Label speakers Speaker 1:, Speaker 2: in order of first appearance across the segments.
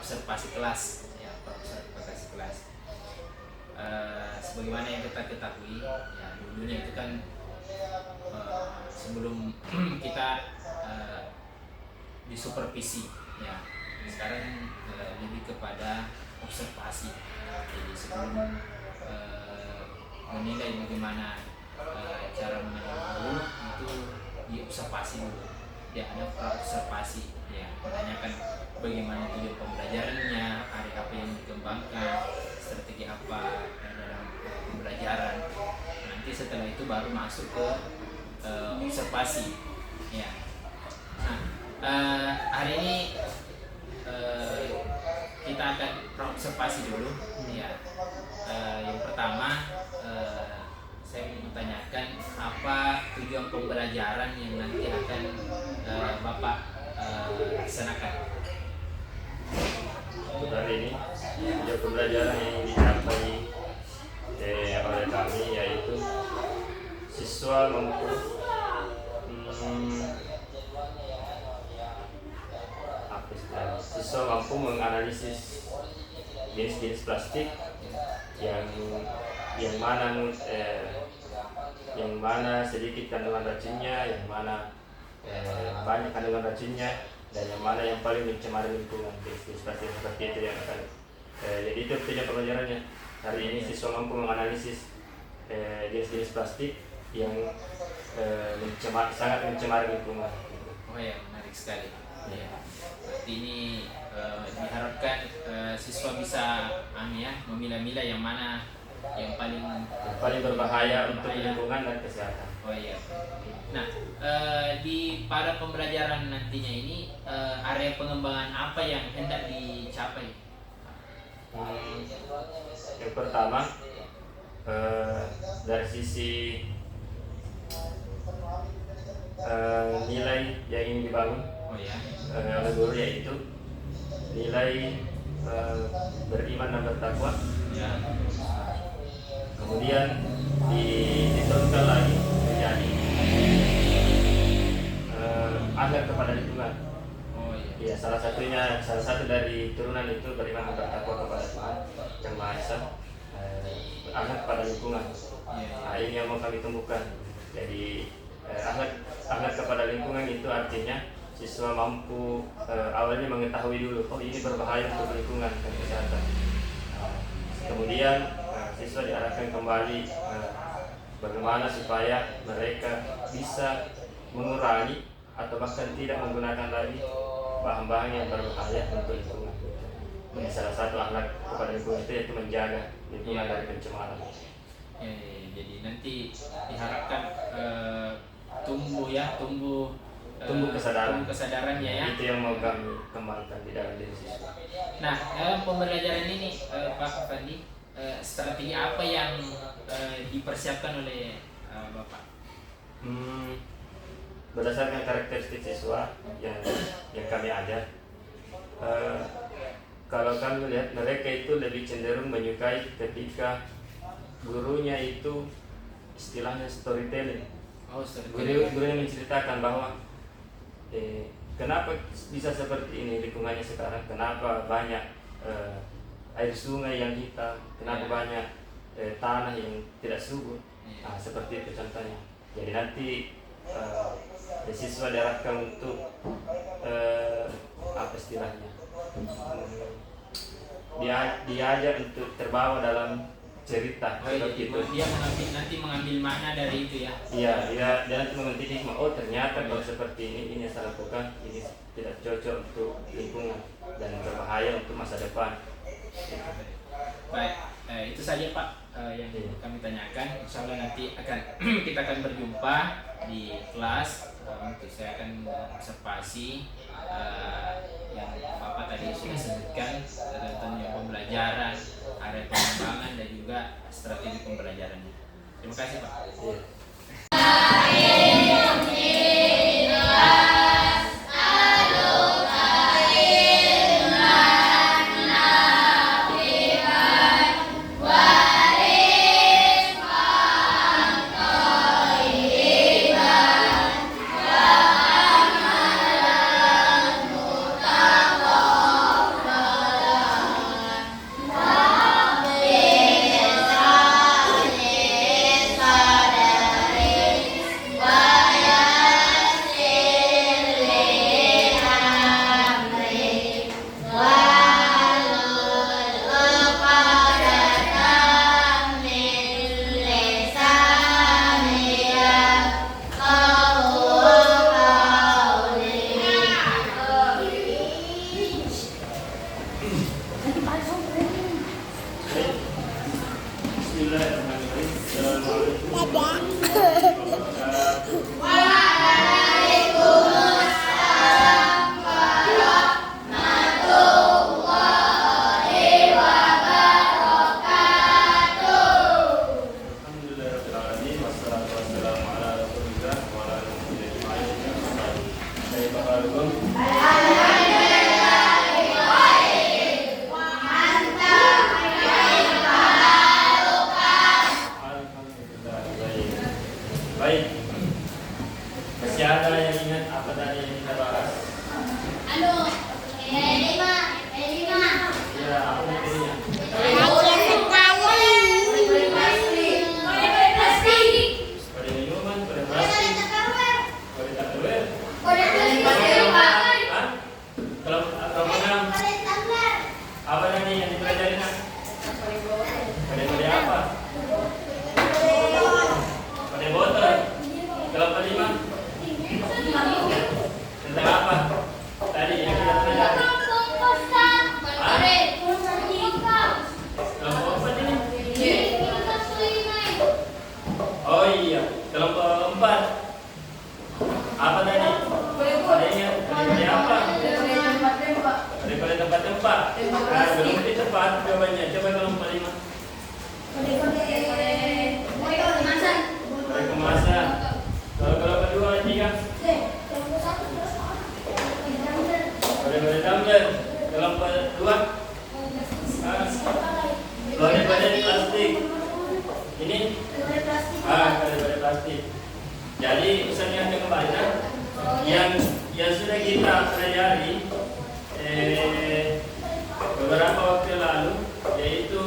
Speaker 1: praobservasi kelas, ya praobservasi kelas. Sebagaimana yang kita ketahui, ya dulunya itu kan sebelum kita disupervisi, ya sekarang lebih kepada observasi. Jadi sebelum menilai bagaimana cara menangani guru itu diobservasi dulu. Dia ada praobservasi, ya menanyakan bagaimana tujuan pembelajarannya, area apa yang dikembangkan, strategi apa dalam pembelajaran. Nanti setelah itu baru masuk ke observasi, ya. Nah, hari ini kita akan praobservasi dulu, ya. Yang pertama, saya mau tanyakan apa tujuan pembelajaran yang nanti akan Bapak laksanakan.
Speaker 2: Untuk hari ini, tujuan pembelajaran yang dicapai oleh kami yaitu siswa mampu menganalisis jenis-jenis plastik yang mana sedikit kandungan racunnya, yang mana banyak kandungan racunnya, dan yang mana yang paling mencemari lingkungan. Jenis plastik seperti itu yang akan jadi itu tujuan pembelajarannya. Hari ini siswa mampu menganalisis jenis-jenis plastik yang sangat mencemari lingkungan.
Speaker 1: Oh ya, menarik sekali. Ya. Berarti ini diharapkan siswa bisa memilah-milah yang mana yang paling
Speaker 2: berbahaya untuk lingkungan dan kesehatan.
Speaker 1: Oh iya. Nah, di pada pembelajaran nantinya ini area pengembangan apa yang hendak dicapai?
Speaker 2: Yang pertama dari sisi nilai yang ingin dibangun oleh guru, yaitu nilai beriman dan bertakwa.
Speaker 1: Ya.
Speaker 2: Kemudian diturunkan lagi menjadi akhlak kepada lingkungan.
Speaker 1: Oh
Speaker 2: Ya,
Speaker 1: iya.
Speaker 2: salah satu dari turunan itu beriman dan bertakwa kepada Tuhan Yang Maha Esa, akhlak kepada lingkungan. Nah, ini yang mau kami tumbuhkan. Jadi akhlak kepada lingkungan itu artinya siswa mampu awalnya mengetahui dulu, oh ini berbahaya untuk lingkungan dan kesehatan. Kemudian siswa diarahkan kembali bagaimana supaya mereka bisa mengurangi atau bahkan tidak menggunakan lagi bahan-bahan yang berbahaya untuk lingkungan. Jadi salah satu akhlak kepada lingkungan itu yaitu menjaga lingkungan dari pencemaran.
Speaker 1: Jadi nanti diharapkan tumbuh kesadarannya, ya.
Speaker 2: Itu yang mau kami kembangkan di dalam diri siswa.
Speaker 1: Nah, dalam pembelajaran ini Pak Fandi, strategi apa yang dipersiapkan oleh Bapak?
Speaker 2: Berdasarkan karakteristik siswa yang kami ajar, kalau kami melihat mereka itu lebih cenderung menyukai ketika gurunya itu istilahnya storytelling. Gurunya menceritakan bahwa kenapa bisa seperti ini lingkungannya sekarang, kenapa banyak air sungai yang hitam, kenapa banyak tanah yang tidak subur. Nah, seperti itu contohnya. Jadi nanti siswa diarahkan untuk apa istilahnya, diajak untuk terbawa dalam cerita.
Speaker 1: Dia mengambil makna dari itu, ya.
Speaker 2: Iya, dia nanti mengerti hikmah. Oh, ternyata kalau seperti ini yang saya lakukan, ini tidak cocok untuk lingkungan dan berbahaya untuk masa depan.
Speaker 1: Baik, itu saja Pak yang kami tanyakan. Insya Allah nanti kita akan berjumpa di kelas. Untuk saya akan observasi yang Bapak tadi sudah sebutkan tentang pembelajaran, area pengembangan dan juga strategi pembelajarannya. Terima kasih Pak.
Speaker 2: Bismillahirrahmanirrahim. Assalamualaikum warahmatullahi wabarakatuh. Alhamdulillahirabbil alamin wassalatu wassalamu ala rasulillah wa ala alihi ajma'in. Kaifa halukum? Baik. Masih ada yang ingat apa tadi yang kita bahas? Ya, apa materinya? Kode minuman, kode plastik, kode tupperware. Hah? Kalau program apa tadi yang dipelajari nak? Kode apa? Kode botol. Kalau kelima tentang apa? Tadi yang kita pelajari. Kelompok apa ini? Oh iya, kelompok 4. Apa tadi? Kodenya kode apa? Kode tempat-tempat. Nah, belum di tempat jawabannya. Coba kelompok 5. Kode kemasan. Kalau kelompok 2 3. Kode tumbler. Kelompok 2. Kode plastik. Ini kode plastik. Jadi pesan yang kembali yang sudah kita pelajari beberapa waktu lalu, yaitu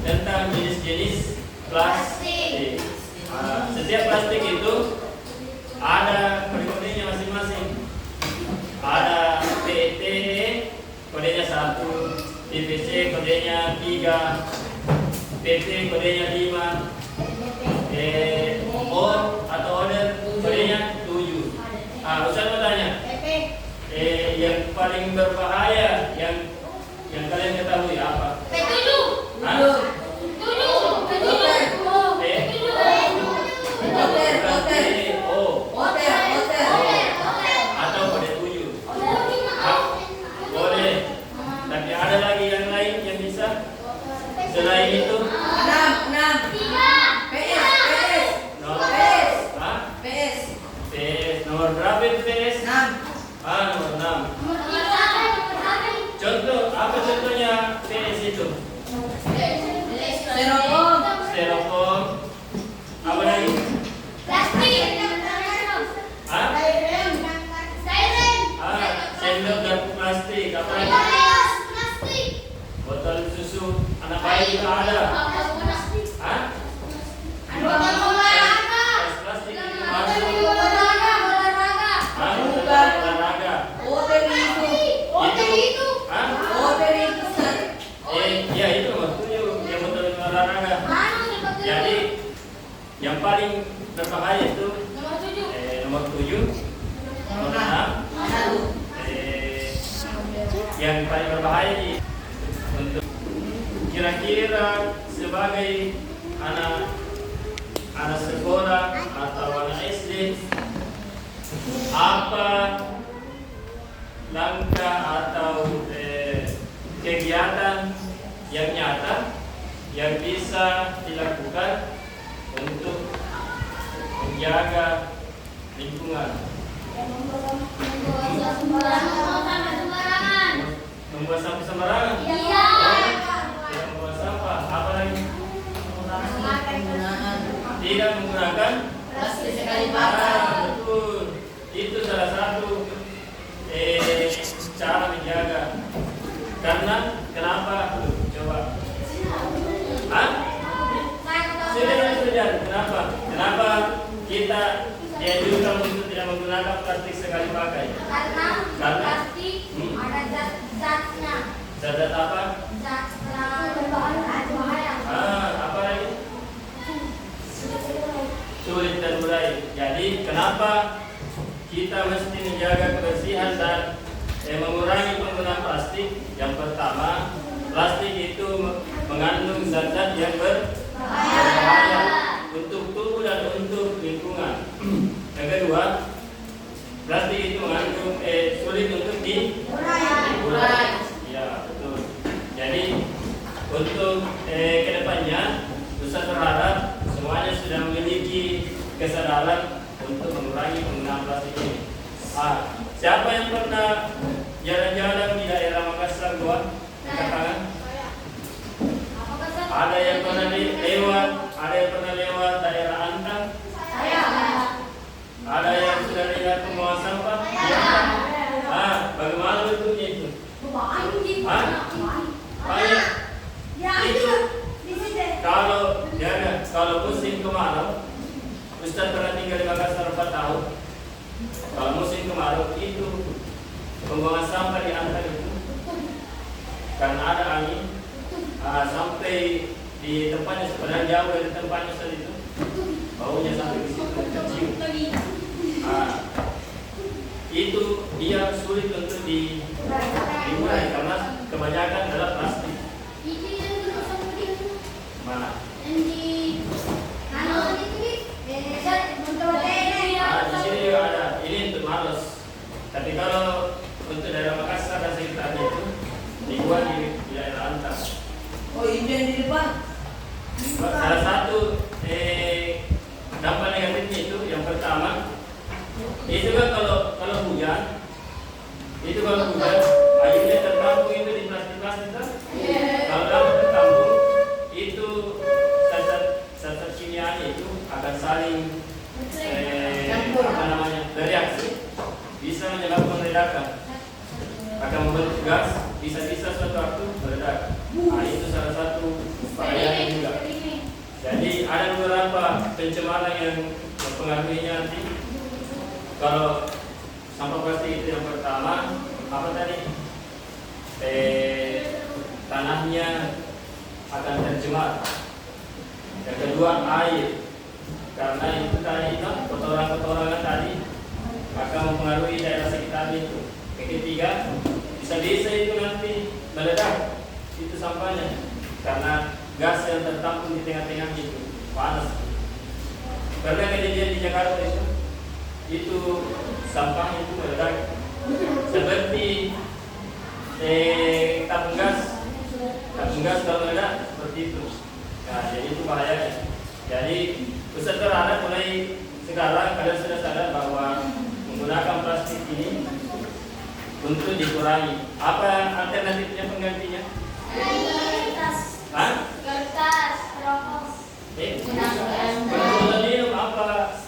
Speaker 2: tentang jenis-jenis plastik. Setiap plastik itu ada kode-kodenya masing-masing. Ada PET, kodenya 1, PVC kodenya 3, PP kodenya 5, O atau order kodenya 7. Ustaz mau tanya, yang paling berbahaya yang kalian ketahui apa? Atau kode 7. Boleh. Tapi ada lagi yang lain yang bisa selain itu? Nomor berapa itu PS? 6. Nomor 6. Contoh, apa contohnya PS itu? Styrofoam. Apa lagi? Sendok dan plastik. Apa lagi? Botol susu anak bayi juga ada. Plastik itu masuk. Olahraga. Ya itu nomor 7 yang botol olahraga. Jadi yang paling berbahaya itu nomor 7, nomor 6. Yang paling berbahaya untuk kira-kira sebagai anak sekolah atau anak SD, apa langkah atau kegiatan yang nyata yang bisa dilakukan untuk menjaga lingkungan? Membuat sampah sembarangan? Tidak membuat sampah. Apa lagi? Tidak menggunakan
Speaker 3: plastik sekali pakai.
Speaker 2: Betul. Itu salah satu cara menjaga. Karena kenapa? Coba. Sudah. Kenapa kita dianjurkan untuk tidak menggunakan plastik sekali pakai?
Speaker 3: Karena plastik ada zat-zatnya.
Speaker 2: Zat apa?
Speaker 3: Zat berbahaya.
Speaker 2: Apa lagi? Sulit terurai. Jadi kenapa kita mesti menjaga kebersihan dan mengurangi penggunaan plastik? Yang pertama, plastik itu mengandung zat-zat yang berbahaya untuk tubuh dan untuk lingkungan. Yang kedua, plastik itu mengandung sulit untuk dikurai. Ya, betul. Jadi untuk kedepannya Ustaz berharap semuanya sudah memiliki kesadaran untuk mengurangi penggunaan plastik ini. Siapa yang pernah jalan-jalan di daerah Makassar, Goa? Angkat tangan. Ada yang pernah lewat, ada yang pernah lewat daerah Antang? Ada yang sudah lihat pembuangan sampah? Bagaimana bentuknya itu? Banyak. Itu kalau musim kemarau, Ustaz pernah tinggal di Makassar 4 tahun. Kalau musim kemarau itu pembuangan sampah di Antang itu karena ada angin sampai di tempatnya, padahal jauh dari tempatnya saat itu, baunya sampai ke situ tercium. Itu dia sulit untuk diurai karena kebanyakan adalah plastik. Mana? Di sini juga ada. Ini untuk Maros. Tapi kalau untuk daerah Makassar dan sekitarnya itu dibuat di daerah Antang.
Speaker 4: Oh, ini yang di depan.
Speaker 2: Salah satu dampak negatifnya itu yang pertama, itu kan kalau hujan, airnya tertampung itu di plastik kan? Kalau dapat tertampung, itu zat kimianya itu akan saling bereaksi, bisa menyebabkan ledakan, akan membentuk gas, bisa-bisa suatu waktu meledak. Itu salah satu bahaya juga. Jadi ada beberapa pencemaran yang mempengaruhinya nanti. Kalau sampah plastik itu yang pertama, apa tadi? Tanahnya akan tercemar. Yang kedua, air. Karena itu tadi kotoran-kotoran tadi akan mempengaruhi daerah sekitar itu. Yang ketiga, bisa-bisa itu nanti meledak itu sampahnya karena gas yang tertampung di tengah-tengah itu panas. Karena kejadian di Jakarta itu sampahnya itu meledak seperti tabung gas kalau meledak seperti itu. Nah, jadi itu bahayanya. Jadi Ustaz berharap mulai sekarang kalian sudah sadar bahwa menggunakan plastik ini untuk dikurangi. Apa alternatifnya penggantinya?
Speaker 3: Kertas, rokok.
Speaker 2: Botol minum apa?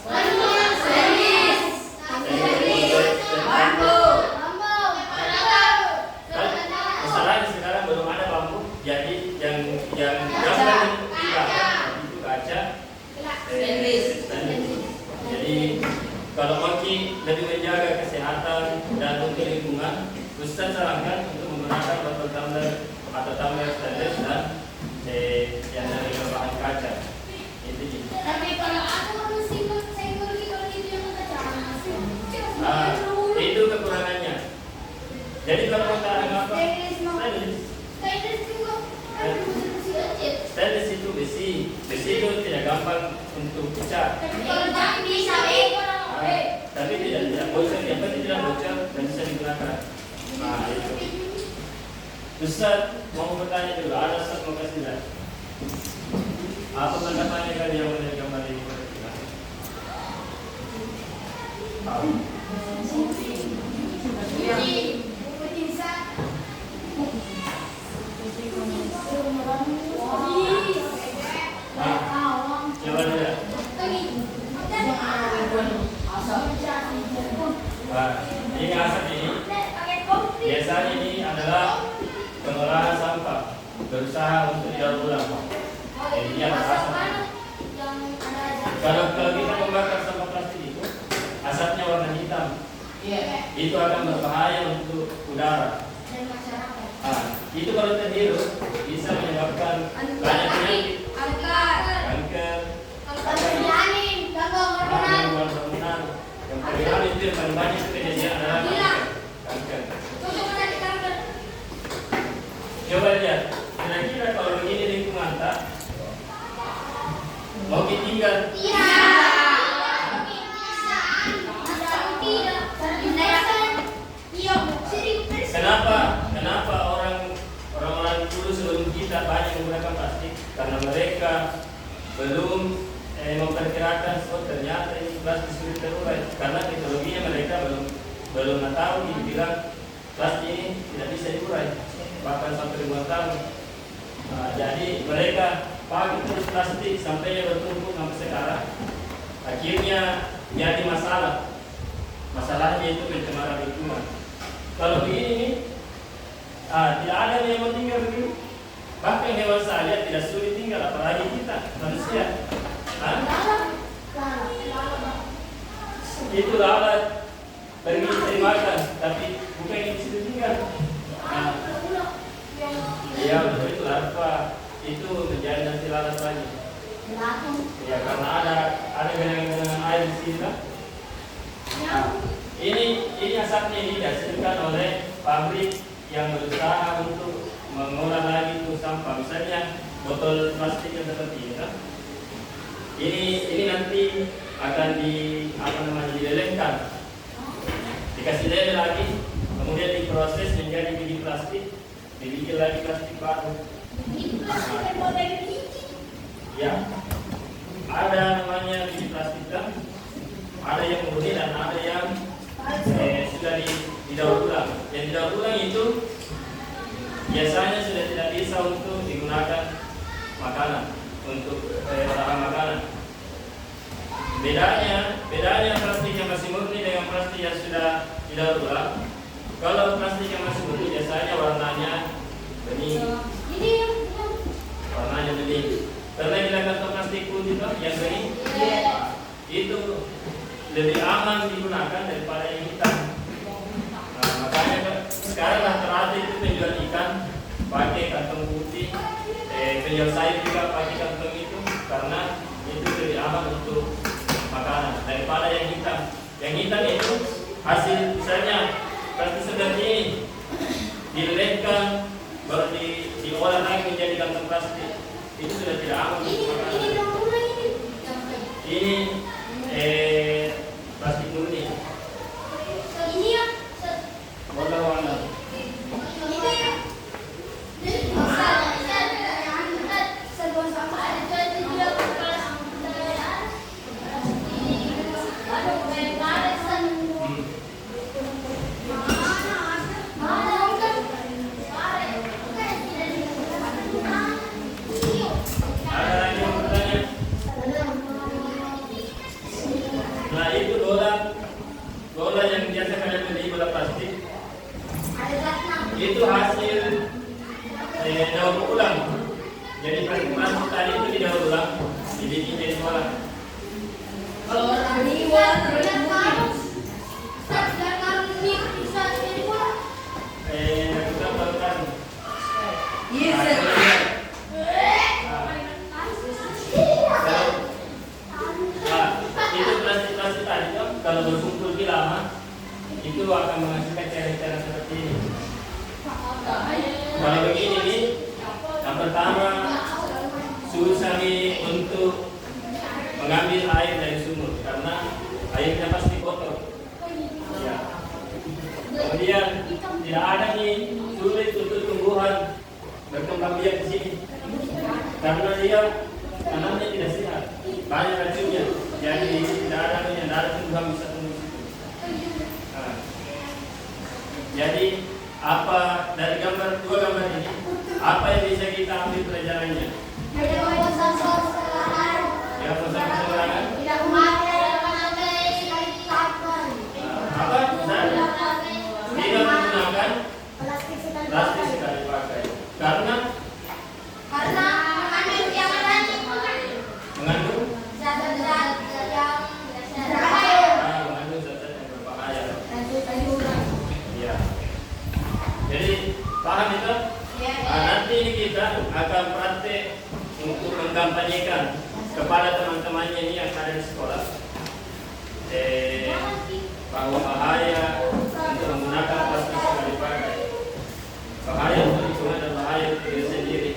Speaker 2: Masalahnya sekarang belum ada bambu, jadi yang gampang dibakar itu kaca stainless. Jadi kalau Oki lebih menjaga kesehatan dan untuk lingkungan, Ustaz sarankan untuk menggunakan botol tumbler atau tumbler stainless dan yang dari bahan kaca.
Speaker 3: Tapi kalau aku single kalau itu yang kaca.
Speaker 2: Itu kekurangannya. Jadi kalau kita apa? Stainless itu besi itu tidak gampang untuk pecah. Tapi tidak bocor, yang penting tidak bocor dan bisa digunakan. Itu. Ustaz mau bertanya dulu, ada Ustaz mau kasih lihat. Apa pendapatnya kali yang melihat gambar ini? Coba lihat. Ini asap ini. Biasanya ini adalah pengolahan sampah, berusaha untuk didaur ulang. Jadi dia ada asap. Kalau kita membakar sampah plastik itu, asapnya warna hitam. Itu akan berbahaya untuk udara. Itu kalau terhirup bisa menyebabkan banyak penyakit, kanker, gangguan hormonal. Yang paling itu yang paling banyak kejadian adalah kanker. Coba lihat, kira-kira kalau begini lingkungan tak, Mau tinggal? Kenapa orang-orang dulu sebelum kita banyak menggunakan plastik? Karena mereka belum memperkirakan ternyata ini plastik sulit terurai. Karena teknologinya mereka belum tahu, dibilang plastik ini tidak bisa diurai bahkan sampai ribuan tahun. Jadi mereka pakai terus plastik sampai bertumpuk sampai sekarang. Akhirnya jadi masalah. Masalahnya itu pencemaran lingkungan. Kalau begini tidak ada yang mau tinggal begini. Bahkan hewan saja tidak sulit tinggal, apalagi kita manusia. Itu lalat pergi cari makan, tapi bukan yang disitu tinggal. Ya betul, itu larva itu menjadi nanti lalat lagi. Ya karena ada genangan air di sini kan. Ini asapnya ini dihasilkan oleh pabrik yang berusaha untuk mengolah lagi itu sampah. Misalnya botol plastik yang seperti ini kan. Ini nanti akan dilelehkan, dikasih lele lagi, kemudian diproses menjadi biji plastik, dibikin lagi plastik baru. Ya, ada namanya biji plastik kan, ada yang murni dan ada yang sudah didaur ulang. Yang didaur ulang itu biasanya sudah tidak bisa untuk digunakan makanan, untuk olahan makanan. Bedanya plastik yang masih murni dengan plastik yang sudah didaur ulang. Kalau plastik yang masih murni biasanya warnanya bening. Warnanya bening. Pernah kita kantong plastik putih yang bening? Itu lebih aman digunakan daripada yang hitam. Makanya sekarang rata-rata itu penjual ikan pakai kantong putih, penjual sayur juga pakai kantong itu karena itu lebih aman untuk makanan daripada yang hitam. Yang hitam itu hasil misalnya plastik seperti ini dilelehkan baru diolah lagi menjadi kantong plastik, itu sudah tidak aman untuk makanan. Ini plastik murni. Warna-warna. Nah itu bola yang biasa kalian beli, bola plastik. Itu hasil daur ulang. Jadi plastik tadi itu didaur ulang, dibikin jadi bola.
Speaker 4: Kalau orang ini warna
Speaker 2: Kita melakukan.
Speaker 4: yes.
Speaker 2: Itu plastik tadi kan kalau berkumpul lebih lama itu akan menghasilkan cairan-cairan seperti ini. Kalau begini nih, yang pertama susah nih untuk mengambil air dari sumur karena airnya pasti kotor. Ya. Kemudian tidak ada nih sulit untuk tumbuhan berkembang biak di sini karena dia tanamnya tidak sehat, banyak racunnya. Jadi tidak ada tumbuhan bisa tumbuh di situ. Jadi apa dari dua gambar ini, apa yang bisa kita ambil pelajarannya? Ya, pesan keseluruhan. Apa? Tidak menggunakan plastik sekali pakai. Karena mengandung zat-zat yang berbahaya. Ya. Jadi paham itu? Nanti ini kita akan praktek untuk mengkampanyekan kepada teman-temannya ini yang ada di sekolah bahwa bahaya untuk menggunakan plastik sekali pakai, bahaya untuk lingkungan dan bahaya untuk diri sendiri.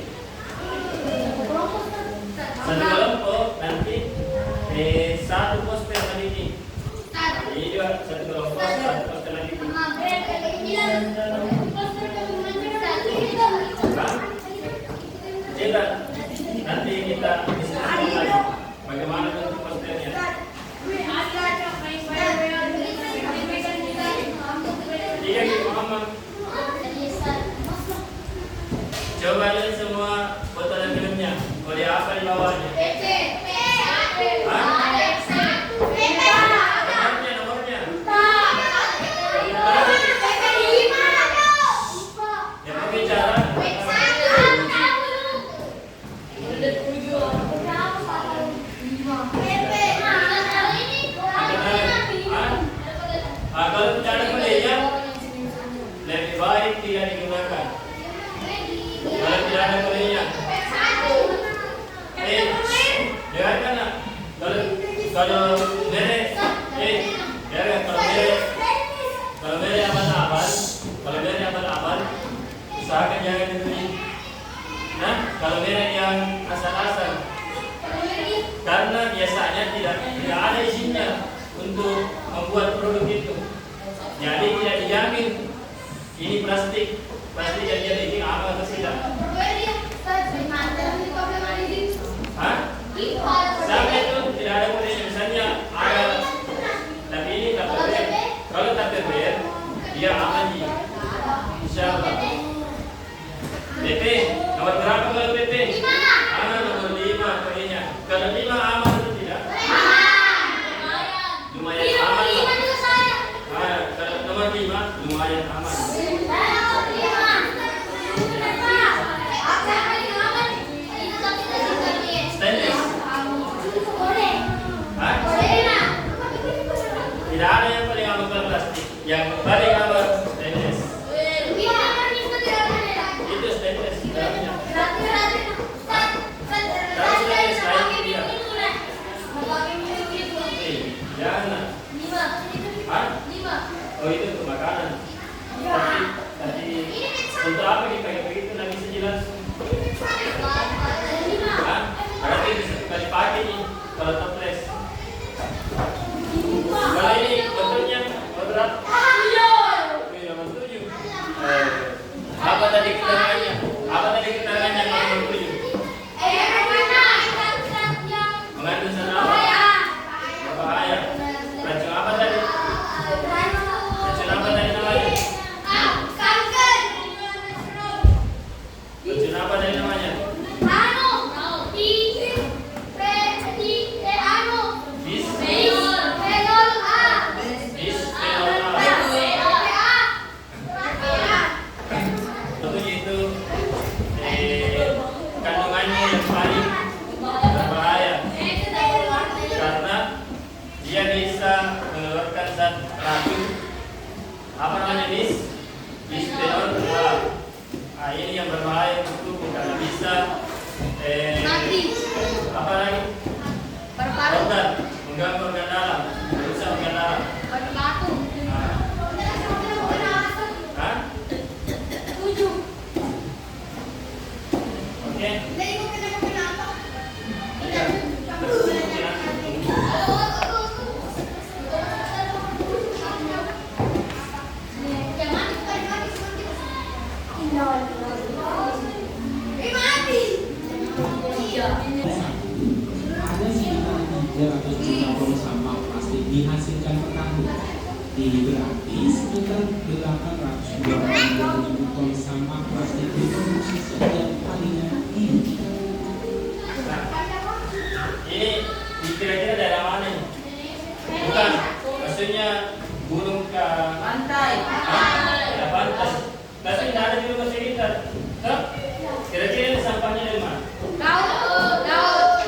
Speaker 2: Satu kelompok nanti Satu poster tadi ini. Ini juga satu kelompok, satu poster lagi. Coba nanti kita diskusikan lagi bagaimana bentuk posternya. Iya, Muhammad. Coba lihat semua foto dan filmnya. Mau dia apa di bawahnya? Nomornya. Ya, pakai cara. Kalau cara kuliahnya lebih baik tidak digunakan. Kalau tidak ada kuliahnya, dengarkan nak. Kalau merek, kalau merek abal-abal, usahakan jangan dibeli. Nah, kalau merek yang asal-asal, karena biasanya tidak ada izinnya untuk membuat produk itu. Jadi tidak dijamin ini plastik yang dia bikin aman atau tidak. Hah? Sama itu tidak ada kondisi, misalnya ada, tapi ini tak berbayar. Kalau tak berbayar, dia aman di. Insyaallah. PP, nomor berapa kalau PP? 5. Nomor 5 kayaknya. Kalau 5 aman atau tidak? Lumayan aman. Kalau nomor 5 lumayan aman. Tidak ada yang paling aman kalau plastik. Yang paling aman stainless. Itu stainless dalamnya. Jangan. Oh itu untuk makanan. Tadi untuk apa dipakai begitu nggak bisa jelas. Berarti bisa dipakai nih kalau toples. Kalau ini bentuknya moderat. Nomor 7. Apa tadi keterangannya? Nomor 7? Mengandung zat apa? Berbahaya. Racun apa tadi? Racun apa tadi namanya? Racun apa tadi namanya? Kandungannya yang paling berbahaya karena dia bisa mengeluarkan zat racun. Apa namanya bisphenol A. Nah, ini yang berbahaya untuk tubuh karena bisa apa lagi? Mengganggu organ dalam, merusak organ dalam. Oke.
Speaker 5: Ada sekitar 350 sampah plastik dihasilkan per tahun. Ini berarti sekitar 820.000 ton sampah plastik diproduksi setiap harinya di dunia.
Speaker 2: Ini kira-kira daerah mana ini? Bukan, maksudnya gunung ke
Speaker 4: Pantai.
Speaker 2: daerah pantai. Tapi tidak ada di rumah sekitar. Hah? Kira-kira ini sampahnya dari mana?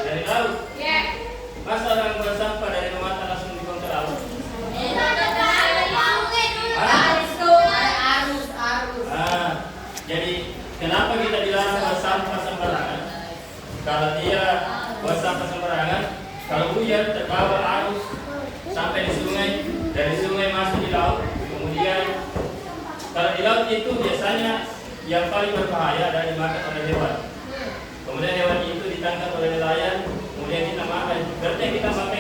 Speaker 2: Dari laut. Masa orang buang sampah dari rumah langsung dibuang ke laut? Jadi kenapa kita dilarang buang sampah sembarangan? Kalau dia buang sampah sembarangan, kalau hujan terbawa arus sampai di sungai, dari sungai masuk di laut, kemudian kalau di laut itu biasanya yang paling berbahaya adalah dimakan oleh hewan. Kemudian hewan itu ditangkap oleh nelayan, kemudian kita makan. Berarti yang kita makan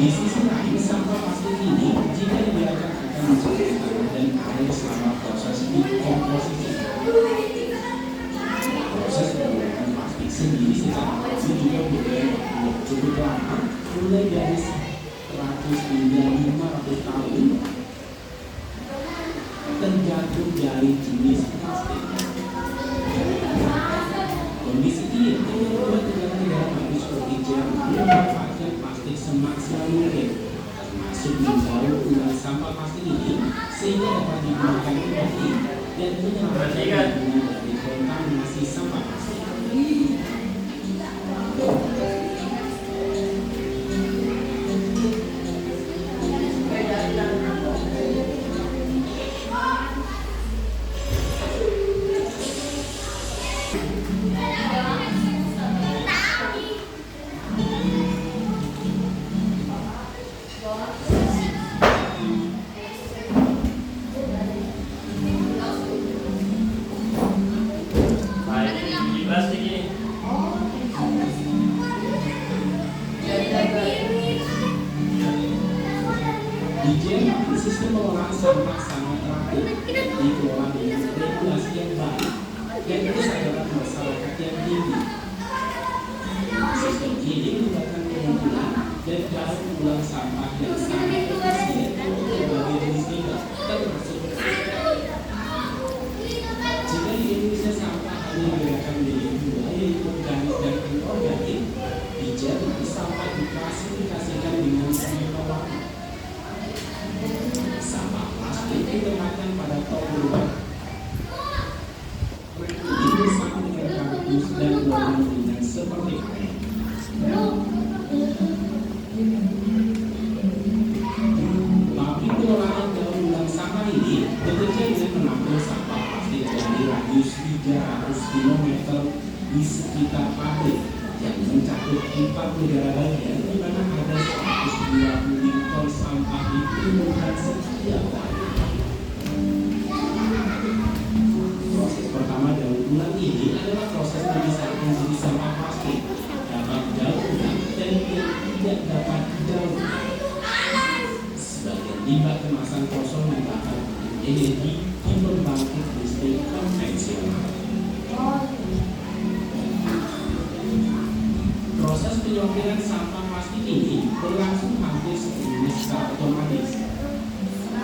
Speaker 5: Di sisi lain, sampah plastik ini jika dibiarkan akan mencapai tanah dan air selama proses dekomposisi. Proses pembuatan plastik sendiri secara alami juga butuh waktu cukup lama, mulai dari 100 hingga 500 tahun, tergantung dari jenis plastik. Kondisi ini membuat negara-negara maju seperti Jerman memanfaatkan plastik semaksimal mungkin, termasuk mendaur ulang sampah plastik ini sehingga dapat digunakan kembali dan menyelamatkan lingkungan dari kontaminasi sampah plastik.
Speaker 2: Plastik ini
Speaker 5: Di Jerman, sistem pengolahan sampah sangat teratur, dikelola dengan regulasi yang baik, dan kesadaran masyarakat yang tinggi. Sistem ini merupakan pengumpulan dan daur ulang sampah yang sangat efisien untuk berbagai jenis limbah, termasuk plastik. Jika di Indonesia sampah hanya dibedakan menjadi dua, yaitu organik dan inorganik, di Jerman sampah diklasifikasikan dengan sembilan. Sampah plastik ditempatkan pada tong berubah. Ini sama dengan kardus dan warna ringan seperti air. Pabrik pengolahan daur ulang sampah ini bekerja dengan menampung sampah plastik dari radius 300 km di sekitar pabrik yang mencakup 4 negara bagian di mana ada 120 ton sampah ditemukan setiap hari. Proses pertama daur ulang ini adalah proses memisahkan jenis sampah plastik dapat daur ulang dan yang tidak dapat daur ulang. Sebagian limbah kemasan kosong dibakar untuk energi di pembangkit listrik konvensional. Proses penyortiran sampah plastik ini berlangsung hampir sepenuhnya secara otomatis.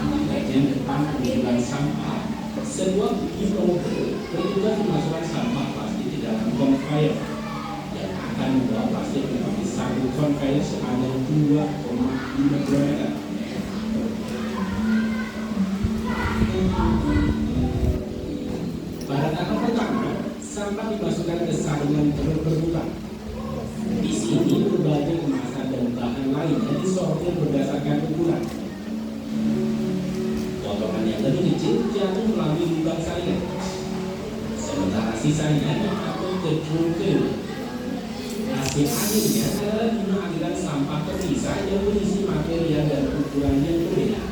Speaker 5: Di bagian depan pengumpulan sampah, sebuah hidrometer bertugas memasukkan sampah plastik di dalam conveyor yang akan membawa plastik melalui satu conveyor sepanjang 2,5 km. Pada tahap pertama, sampah dimasukkan ke saringan terbuka. Di sini berbagai kemasan dan bahan lainnya disortir berdasarkan ukuran. Potongan yang lebih kecil jatuh melalui lubang saringan, sementara sisanya diangkut ke drum kedua. Hasil akhirnya adalah 5 aliran sampah terpisah yang berisi material dan ukuran yang berbeda.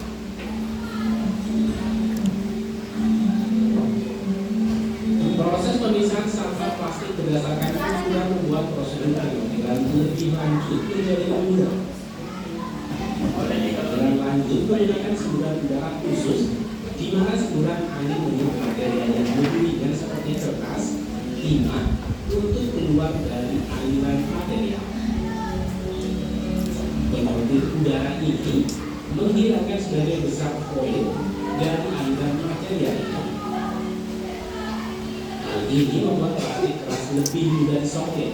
Speaker 5: Proses pemisahan sampah plastik berdasarkan ukuran membuat prosedur penyortiran lebih lanjut menjadi mudah. Penyortiran lanjut menggunakan semburan udara khusus, di mana semburan angin meniup material yang lebih ringan seperti kertas, timah untuk keluar dari aliran material. Penyortir udara ini menghilangkan sebagian besar foil dari aliran material ini. Ini membuat plastik keras lebih mudah disortir.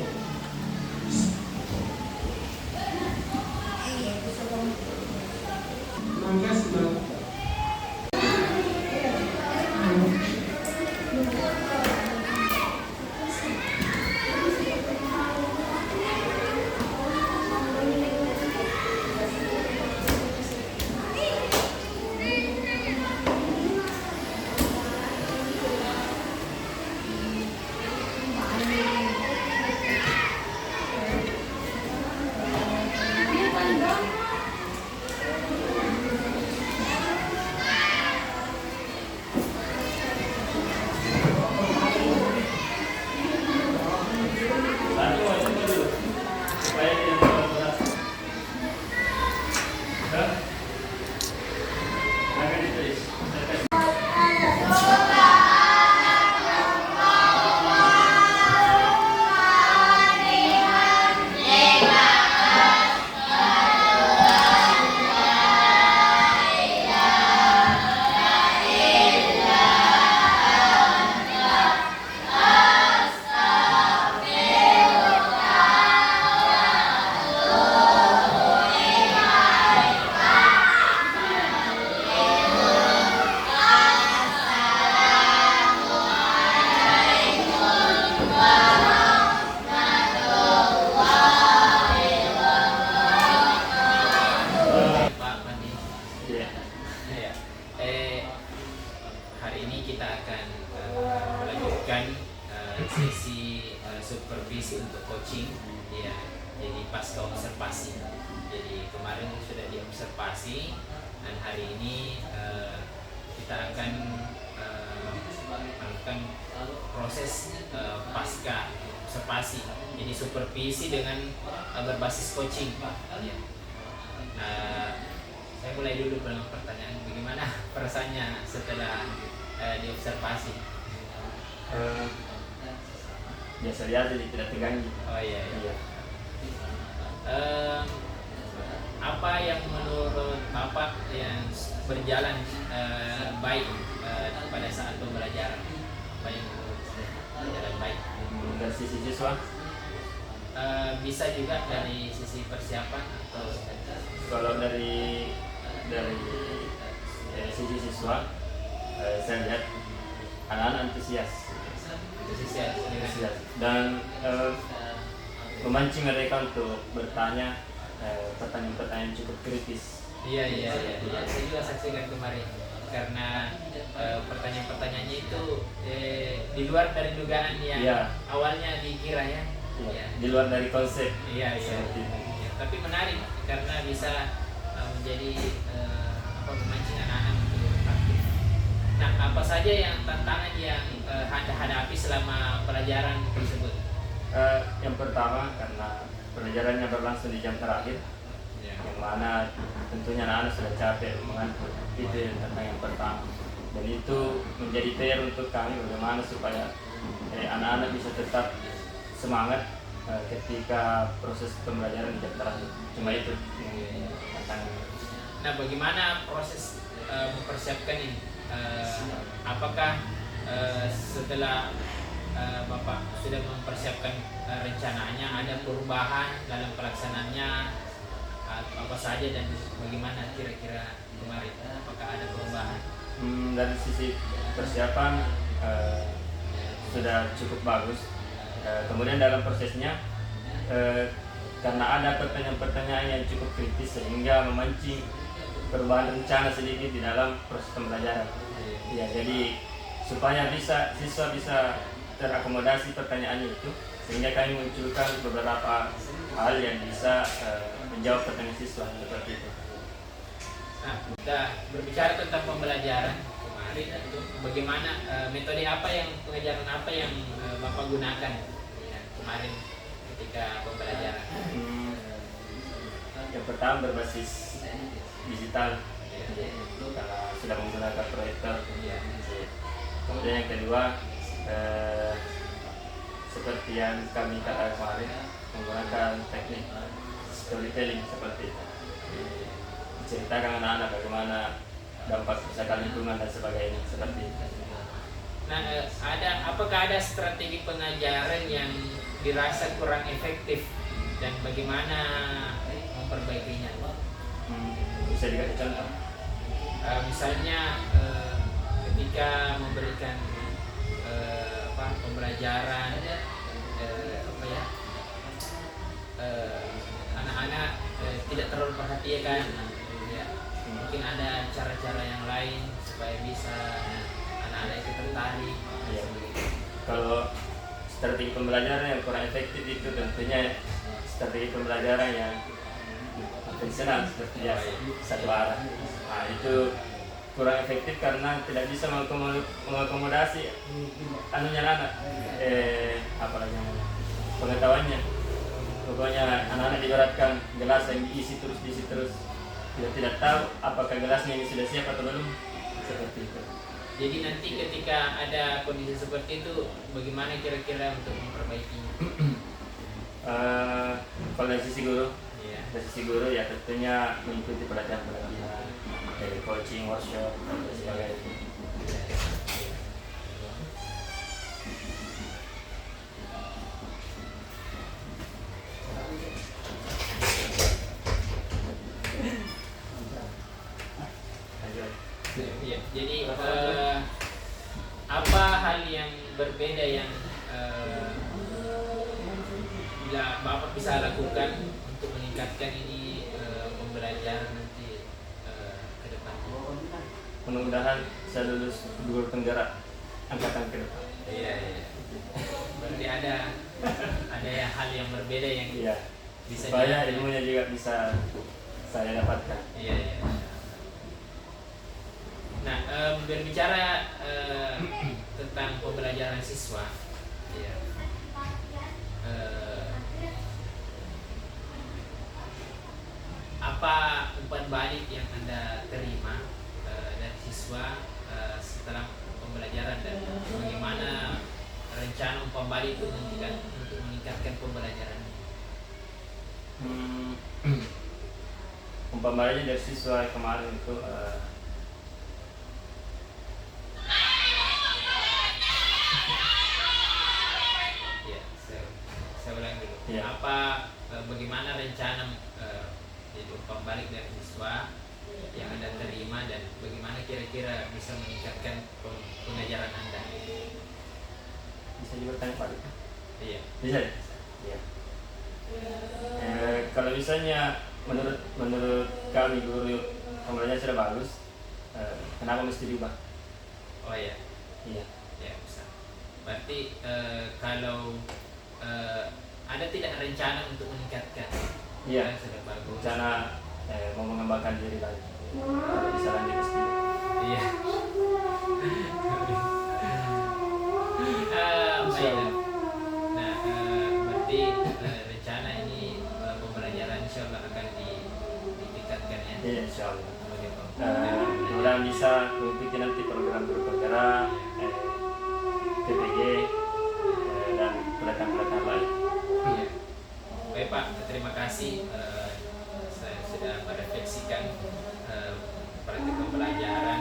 Speaker 5: Maka
Speaker 1: sesi supervisi untuk coaching, ya. Jadi pasca observasi. Jadi kemarin sudah diobservasi dan hari ini kita akan melakukan proses pasca observasi. Jadi supervisi dengan berbasis coaching. Ya. Saya mulai dulu dengan pertanyaan, bagaimana perasaannya setelah diobservasi?
Speaker 2: Biasa-biasa jadi tidak tegang.
Speaker 1: Oh iya. Apa yang menurut Bapak yang berjalan baik pada saat pembelajaran? Apa yang menurut berjalan baik?
Speaker 2: Dari sisi siswa?
Speaker 1: Bisa juga dari sisi persiapan atau
Speaker 2: Kalau dari sisi siswa, saya lihat anak-anak antusias dan memancing mereka untuk bertanya pertanyaan-pertanyaan cukup kritis.
Speaker 1: Iya. Saya juga saksikan kemarin karena pertanyaan-pertanyaannya itu di luar dari dugaan yang awalnya dikira ya.
Speaker 2: Di luar dari konsep.
Speaker 1: Iya. Tapi menarik karena bisa menjadi memancing anak-anak untuk aktif. Nah, apa saja yang tantangan yang Anda hadapi selama pelajaran tersebut?
Speaker 2: Yang pertama, karena pelajarannya berlangsung di jam terakhir, yang mana tentunya anak-anak sudah capek mengantuk. Itu yang tantangan yang pertama, dan itu menjadi PR untuk kami bagaimana supaya anak-anak bisa tetap semangat ketika proses pembelajaran di jam terakhir. Cuma itu tantangan.
Speaker 1: Nah, bagaimana proses mempersiapkan ini? Apakah setelah Bapak sudah mempersiapkan rencananya, ada perubahan dalam pelaksanaannya apa saja dan bagaimana kira-kira kemarin? Apakah ada perubahan?
Speaker 2: Dari sisi persiapan sudah cukup bagus. Kemudian dalam prosesnya karena ada pertanyaan-pertanyaan yang cukup kritis sehingga memancing perubahan rencana sedikit di dalam proses pembelajaran. Ya, jadi supaya siswa bisa terakomodasi pertanyaannya itu, sehingga kami munculkan beberapa hal yang bisa menjawab pertanyaan siswa seperti itu.
Speaker 1: Nah, kita berbicara tentang pembelajaran kemarin, itu bagaimana metode apa yang pengajaran apa yang Bapak gunakan kemarin ketika pembelajaran?
Speaker 2: Yang pertama berbasis digital, karena sudah menggunakan proyektor. Kemudian yang kedua seperti yang kami katakan kemarin, menggunakan teknik storytelling seperti itu. Ceritakan anak-anak bagaimana dampak kerusakan lingkungan dan sebagainya seperti itu.
Speaker 1: Nah, apakah ada strategi pengajaran yang dirasa kurang efektif dan bagaimana memperbaikinya?
Speaker 2: Bisa dikasih contoh?
Speaker 1: Misalnya ketika memberikan pembelajaran anak-anak tidak terlalu perhatikan, mungkin ada cara-cara yang lain supaya bisa anak-anak itu tertarik.
Speaker 2: Kalau strategi pembelajaran yang kurang efektif itu tentunya strategi pembelajaran yang konvensional seperti biasa, satu arah. Nah, itu kurang efektif karena tidak bisa mengakomodasi anak pengetahuannya. Pokoknya anak-anak diibaratkan gelas yang diisi terus. Dia tidak tahu apakah gelasnya ini sudah siap atau belum, seperti itu.
Speaker 1: Jadi nanti ketika ada kondisi seperti itu, bagaimana kira-kira untuk memperbaikinya?
Speaker 2: Kalau dari sisi guru, ya tentunya mengikuti pelatihan-pelatihan dari coaching, workshop, dan sebagainya.
Speaker 1: Ya, jadi apa hal yang berbeda yang bila Bapak bisa lakukan untuk meningkatkan ini pembelajaran nanti ke depan?
Speaker 2: Mudah-mudahan saya lulus guru penggerak angkatan ke depan.
Speaker 1: Iya. tapi ada hal yang berbeda yang
Speaker 2: Iya.
Speaker 1: bisa
Speaker 2: Supaya
Speaker 1: diambil.
Speaker 2: ilmunya juga bisa saya dapatkan.
Speaker 1: Iya, iya. Nah, berbicara tentang pembelajaran siswa, ya. Apa umpan balik yang Anda terima dari siswa setelah pembelajaran dan bagaimana rencana umpan balik itu untuk meningkatkan pembelajaran?
Speaker 2: Umpamanya dari siswa kemarin itu
Speaker 1: Ya, saya ulang dulu.
Speaker 2: Ya.
Speaker 1: Apa bagaimana rencana itu umpan balik dari siswa yang Anda terima dan bagaimana kira-kira bisa meningkatkan pengajaran Anda?
Speaker 2: bisa juga tanya balik.
Speaker 1: Iya.
Speaker 2: Bisa. Iya. Kalau misalnya menurut kami guru pembelajaran sudah bagus, kenapa mesti diubah?
Speaker 1: Oh ya.
Speaker 2: Iya.
Speaker 1: Ya, bisa. Berarti kalau ada tidak rencana untuk meningkatkan?
Speaker 2: Iya.
Speaker 1: Sudah bagus.
Speaker 2: Rencana mau mengembangkan diri lagi. Kalau bisa lanjut ke sini.
Speaker 1: Iya. Baiklah. Nah, berarti rencana ini pembelajaran insya Allah akan ditingkatkan ya.
Speaker 2: Iya, insya Allah.
Speaker 1: Sebagai
Speaker 2: Mudah bisa mengikuti nanti program guru penggerak, PPG, dan pelatihan-pelatihan lain.
Speaker 1: Iya. Baik Pak, terima kasih. Saya sudah merefleksikan praktik pembelajaran